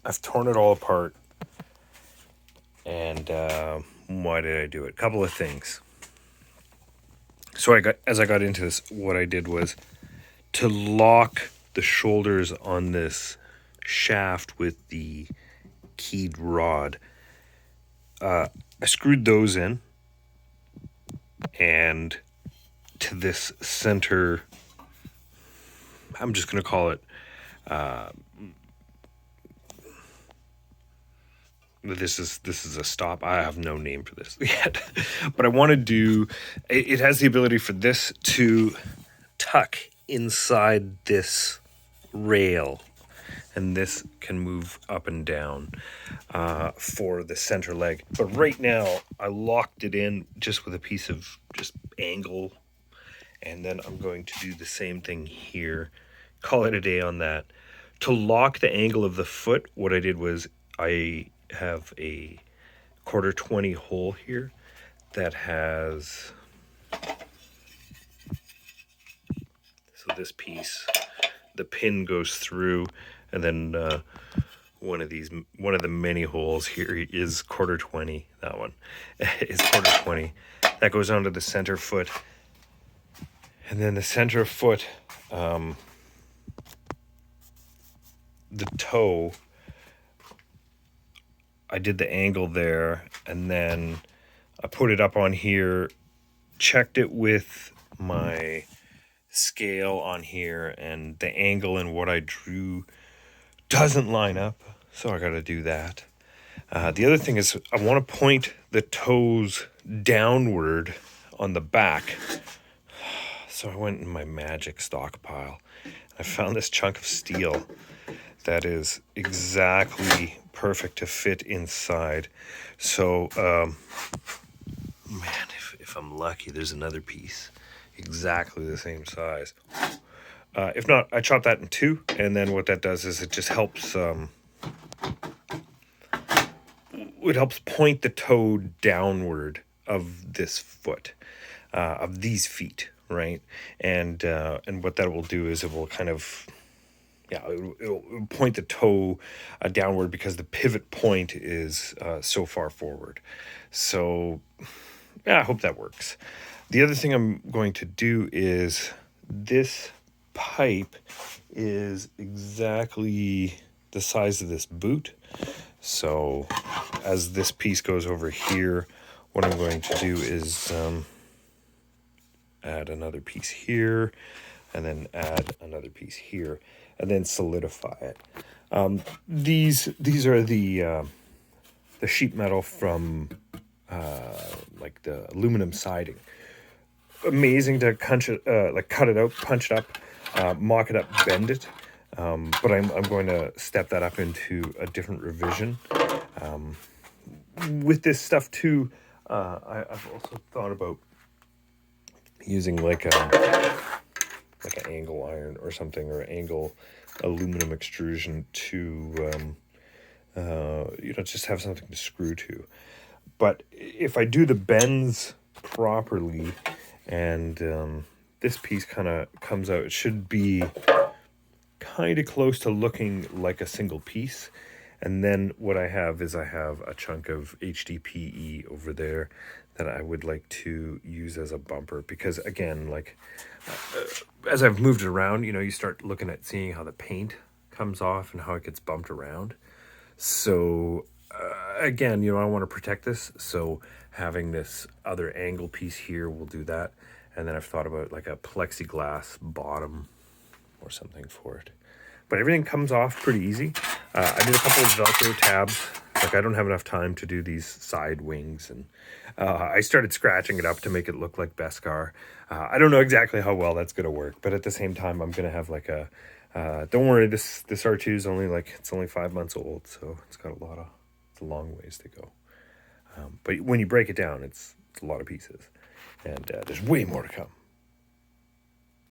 I've torn it all apart. And why did I do it? A couple of things. So as I got into this, what I did was to lock the shoulders on this shaft with the keyed rod. I screwed those in, and to this center, I'm just going to call it, this is a stop. I have no name for this yet, but I want to do, it has the ability for this to tuck inside this rail, and this can move up and down for the center leg. But right now I locked it in just with a piece of just angle, and then I'm going to do the same thing here. Call it a day on that. To lock the angle of the foot, what I did was I have a 1/4-20 hole here that has, so this piece, the pin goes through, and then one of the many holes here is 1/4-20. That one is 1/4-20. That goes onto the center foot, and then the center foot, the toe, I did the angle there, and then I put it up on here, checked it with my scale on here, and the angle and what I drew doesn't line up, so I got to do that. The other thing is I want to point the toes downward on the back. So I went in my magic stockpile. I found this chunk of steel that is exactly perfect to fit inside. So, man, if I'm lucky, there's another piece exactly the same size. If not, I chop that in two, and then what that does is it just helps, it helps point the toe downward of this foot, of these feet, right? And what that will do is it will kind of, it'll point the toe downward because the pivot point is so far forward. So, yeah, I hope that works. The other thing I'm going to do is this pipe is exactly the size of this boot. So as this piece goes over here, what I'm going to do is add another piece here, and then add another piece here, and then solidify it. These are the sheet metal from like the aluminum siding. Amazing to cut it out, punch it up, mock it up, bend it. But I'm going to step that up into a different revision. With this stuff too, I've also thought about using like an angle iron or something, or angle aluminum extrusion to just have something to screw to. But if I do the bends properly, and this piece kind of comes out, it should be kind of close to looking like a single piece. And then what I have is I have a chunk of HDPE over there that I would like to use as a bumper, because again, like as I've moved it around, you start looking at seeing how the paint comes off and how it gets bumped around. So again, I want to protect this, so having this other angle piece here will do that. And then I've thought about like a plexiglass bottom or something for it. But everything comes off pretty easy. I did a couple of Velcro tabs. Like, I don't have enough time to do these side wings, and I started scratching it up to make it look like Beskar. I don't know exactly how well that's going to work, but at the same time, I'm going to have like a, don't worry, this R2 is it's only 5 months old, so it's got it's a long ways to go. But when you break it down, it's a lot of pieces, and there's way more to come.